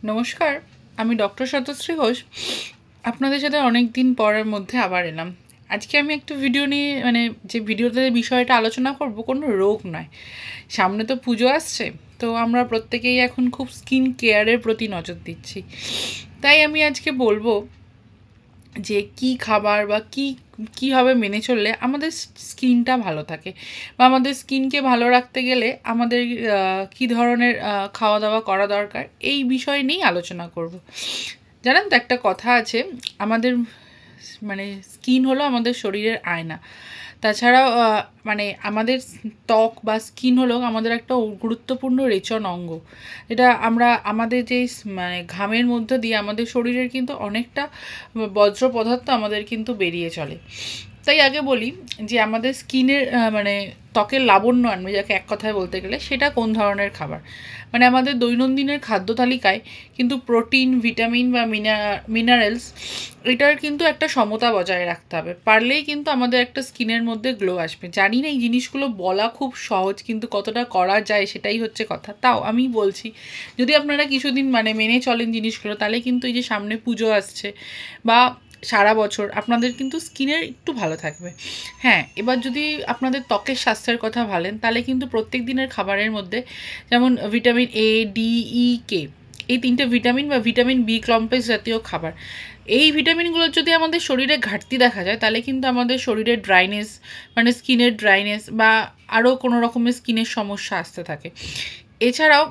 নমস্কার, আমি ডক্টর শতশ্রী ঘোষ। আপনাদের সাথে অনেক দিন পরের মধ্যে আবার এলাম। আজকে আমি একটা ভিডিও নিয়ে যে ভিডিওতে বিষয়টা আলোচনা করব কোনো রোগ নয়। সামনে তো পুজো আসছে, তো আমরা প্রত্যেকেই এখন খুব স্কিন কেয়ারের প্রতি নজর দিচ্ছি। তাই আমি আজকে বলবো যে কি খাবার বা কীভাবে মেনে চললে আমাদের স্কিনটা ভালো থাকে, বা আমাদের স্কিনকে ভালো রাখতে গেলে আমাদের কী ধরনের খাওয়া দাওয়া করা দরকার, এই বিষয় নিয়েই আলোচনা করব। জানেন তো, একটা কথা আছে, আমাদের স্কিন হলো আমাদের শরীরের আয়না। তাছাড়াও আমাদের ত্বক বা স্কিন হলো আমাদের একটা গুরুত্বপূর্ণ রেচন অঙ্গ। এটা আমরা আমাদের যে ঘামের মধ্যে দিয়ে আমাদের শরীরের কিন্তু অনেকটা বজ্র পদার্থ আমাদের কিন্তু বেরিয়ে চলে। তাই আগে বলি যে আমাদের স্কিনের ত্বকের লাবণ্য আনবে, যাকে এক কথায় বলতে গেলে, সেটা কোন ধরনের খাবার। আমাদের দৈনন্দিনের খাদ্য তালিকায় কিন্তু প্রোটিন, ভিটামিন বা মিনারেলস, এটার কিন্তু একটা সমতা বজায় রাখতে হবে। পারলেই কিন্তু আমাদের একটা স্কিনের মধ্যে গ্লো আসবে। জানি না এই জিনিসগুলো বলা খুব সহজ, কিন্তু কতটা করা যায় সেটাই হচ্ছে কথা। তাও আমি বলছি, যদি আপনারা কিছুদিন মেনে চলেন জিনিসগুলো, তাহলে কিন্তু এই যে সামনে পুজো আসছে বা সারা বছর আপনাদের কিন্তু স্কিনের একটু ভালো থাকবে। হ্যাঁ, এবার যদি আপনাদের ত্বকের স্বাস্থ্যের কথা ভাবেন, তাহলে কিন্তু প্রত্যেক দিনের খাবারের মধ্যে যেমন ভিটামিন এ, ডি, ই, কে, এই তিনটে ভিটামিন বা ভিটামিন বি কমপ্লেক্স জাতীয় খাবার, এই ভিটামিনগুলোর যদি আমাদের শরীরে ঘাটতি দেখা যায়, তাহলে কিন্তু আমাদের শরীরের ড্রাইনেস, স্কিনের ড্রাইনেস বা আরও কোনো রকমের স্কিনের সমস্যা আসতে থাকে। এছাড়াও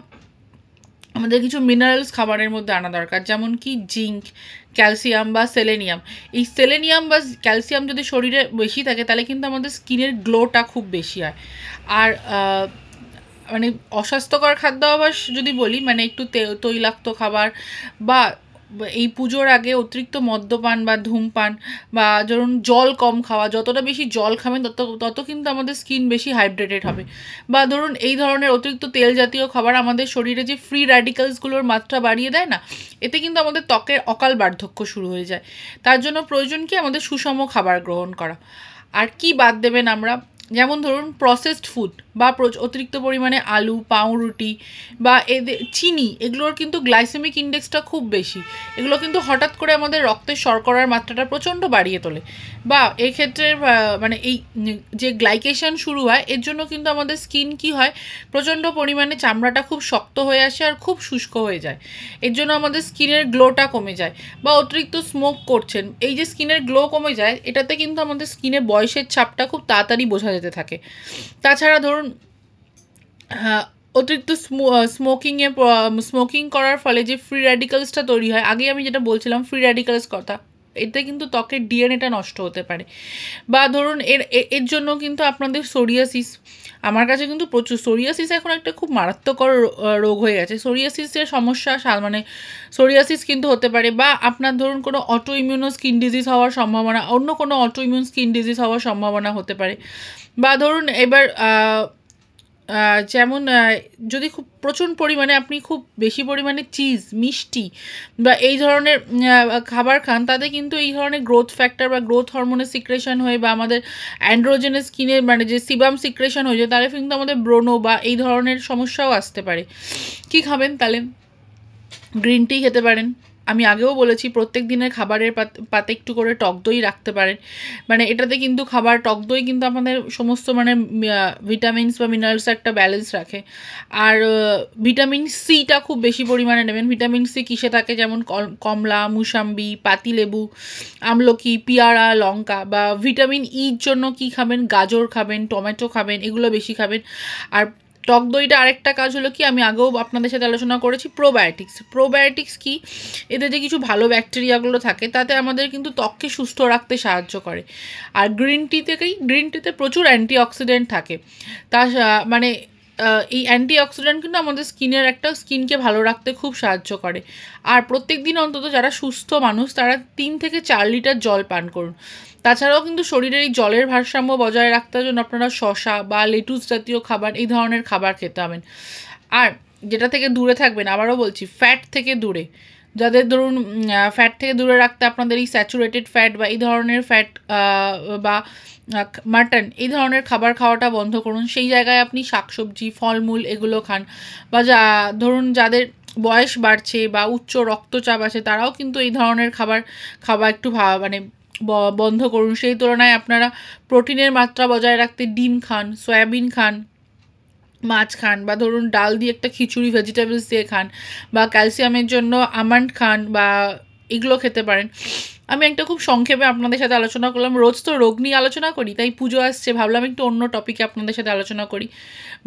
আমাদের কিছু মিনারেলস খাবারের মধ্যে আনা দরকার, যেমন কি জিঙ্ক, ক্যালসিয়াম বা সেলেনিয়াম। এই সেলেনিয়াম বা ক্যালসিয়াম যদি শরীরে বেশি থাকে, তাহলে কিন্তু আমাদের স্কিনের গ্লোটা খুব বেশি হয়। আর অস্বাস্থ্যকর খাদ্যাভ্যাস যদি বলি, একটু তৈলাক্ত খাবার বা এই পুজোর আগে অতিরিক্ত মদ্যপান বা ধূমপান, বা ধরুন জল কম খাওয়া, যতটা বেশি জল খাবেন তত কিন্তু আমাদের স্কিন বেশি হাইড্রেটেড হবে। বা ধরুন এই ধরনের অতিরিক্ত তেল জাতীয় খাবার আমাদের শরীরে যে ফ্রি র্যাডিক্যালসগুলোর মাত্রা বাড়িয়ে দেয় না, এতে কিন্তু আমাদের ত্বকের অকাল বার্ধক্য শুরু হয়ে যায়। তার জন্য প্রয়োজন কি আমাদের সুষম খাবার গ্রহণ করা। আর কি বাদ দেবেন আমরা, যেমন ধরুন প্রসেসড ফুড বা অতিরিক্ত পরিমাণে আলু, পাউরুটি বা চিনি, এগুলোর কিন্তু গ্লাইসেমিক ইন্ডেক্সটা খুব বেশি। এগুলো কিন্তু হঠাৎ করে আমাদের রক্তের শর্করার মাত্রাটা প্রচণ্ড বাড়িয়ে তোলে। বা এক্ষেত্রে এই যে গ্লাইকেশন শুরু হয়, এর জন্য কিন্তু আমাদের স্কিন কি হয়, প্রচণ্ড পরিমাণে চামড়াটা খুব শক্ত হয়ে আসে আর খুব শুষ্ক হয়ে যায়। এর জন্য আমাদের স্কিনের গ্লোটা কমে যায়। বা অতিরিক্ত স্মোক করছেন, এই যে স্কিনের গ্লো কমে যায়, এটাতে কিন্তু আমাদের স্কিনে বয়সের ছাপটা খুব তাড়াতাড়ি বোঝা যেতে থাকে। তাছাড়া ধরুন অতিরিক্ত স্মোকিং করার ফলে যে ফ্রি র্যাডিক্যালসটা তৈরি হয়, আগে আমি যেটা বলছিলাম ফ্রি র্যাডিক্যালস কথা, এতে কিন্তু ত্বকের ডিএনএটা নষ্ট হতে পারে। বা ধরুন এর জন্য কিন্তু আপনাদের সোরিয়াসিস, আমার কাছে কিন্তু প্রচুর সোরিয়াসিস এখন একটা খুব মারাত্মকর রোগ হয়ে গেছে। সোরিয়াসিসের সমস্যা সোরিয়াসিস কিন্তু হতে পারে, বা আপনার ধরুন কোনো অটো ইমিউনো স্কিন ডিজিজ হওয়ার সম্ভাবনা, অন্য কোনো অটো ইমিউন স্কিন ডিজিজ হওয়ার সম্ভাবনা হতে পারে। বা ধরুন এবার যেমন যদি খুব প্রচুর পরিমাণে আপনি খুব বেশি পরিমাণে চিজ, মিষ্টি বা এই ধরনের খাবার খান, তাতে কিন্তু এই ধরনের গ্রোথ ফ্যাক্টর বা গ্রোথ হরমোনের সিক্রেশন হয়ে বা আমাদের অ্যান্ড্রোজেনাস স্কিনের যে সিবাম সিক্রেশন হয়ে যায়, তাহলে কিন্তু আমাদের ব্রণ বা এই ধরনের সমস্যাও আসতে পারে। কি খাবেন তাহলে? গ্রিন টি খেতে পারেন। আমি আগেও বলেছি, প্রত্যেক দিনের খাবারের পাতে একটু করে টক দই রাখতে পারেন। এটাতে কিন্তু টক দই কিন্তু আমাদের সমস্ত ভিটামিনস বা মিনারেলস একটা ব্যালেন্স রাখে। আর ভিটামিন সিটা খুব বেশি পরিমাণে নেবেন। ভিটামিন সি কিসে থাকে, যেমন কমলা, মুসাম্বি, পাতিলেবু, আমলকি, পেয়ারা, লঙ্কা। বা ভিটামিন ইর জন্য কি খাবেন, গাজর খাবেন, টমেটো খাবেন, এগুলো বেশি খাবেন। আর টক দইটা আরেকটা কাজ হলো কি, আমি আগেও আপনাদের সাথে আলোচনা করেছি, প্রোবায়োটিক্স কি, এতে যে কিছু ভালো ব্যাকটেরিয়াগুলো থাকে, তাতে আমাদের কিন্তু ত্বককে সুস্থ রাখতে সাহায্য করে। আর গ্রিন টিতে প্রচুর অ্যান্টিঅক্সিডেন্ট থাকে। তা এই অ্যান্টিঅক্সিডেন্ট কিন্তু আমাদের স্কিনকে ভালো রাখতে খুব সাহায্য করে। আর প্রত্যেক দিন অন্তত যারা সুস্থ মানুষ, তারা 3 থেকে 4 লিটার জল পান করুন। তাছাড়াও কিন্তু শরীরের এই জলের ভারসাম্য বজায় রাখতে জন্য আপনারা শসা বা লেটুস জাতীয় খাবার, এই ধরনের খাবার খেতে হবেন। আর যেটা থেকে দূরে থাকবেন, আবারও বলছি, ফ্যাট থেকে দূরে, যাদের ধরুন ফ্যাট থেকে দূরে রাখতে আপনাদের এই স্যাচুরেটেড ফ্যাট বা এই ধরনের ফ্যাট বা মাটন, এই ধরনের খাবার খাওয়াটা বন্ধ করুন। সেই জায়গায় আপনি শাকসবজি, ফলমূল এগুলো খান। বা ধরুন যাদের বয়স বাড়ছে বা উচ্চ রক্তচাপ আছে তারাও কিন্তু এই ধরনের খাবার খাওয়া একটু মানে বন্ধ করুন। সেই তুলনায় আপনারা প্রোটিনের মাত্রা বজায় রাখতে ডিম খান, সয়াবিন খান, মাছ খান, বা ধরুন ডাল দিয়ে একটা খিচুড়ি ভেজিটেবলস দিয়ে খান, বা ক্যালসিয়ামের জন্য আমন্ড খান, বা এগুলো খেতে পারেন। আমি একটা খুব সংক্ষেপে আপনাদের সাথে আলোচনা করলাম। রোজ তো রোগ নিয়ে আলোচনা করি, তাই পুজো আসছে, ভাবলাম একটু অন্য টপিকে আপনাদের সাথে আলোচনা করি।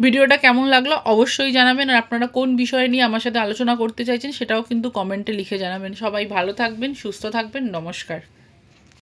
ভিডিওটা কেমন লাগলো অবশ্যই জানাবেন, আর আপনারা কোন বিষয় নিয়ে আমার সাথে আলোচনা করতে চাইছেন সেটাও কিন্তু কমেন্টে লিখে জানাবেন। সবাই ভালো থাকবেন, সুস্থ থাকবেন, নমস্কার।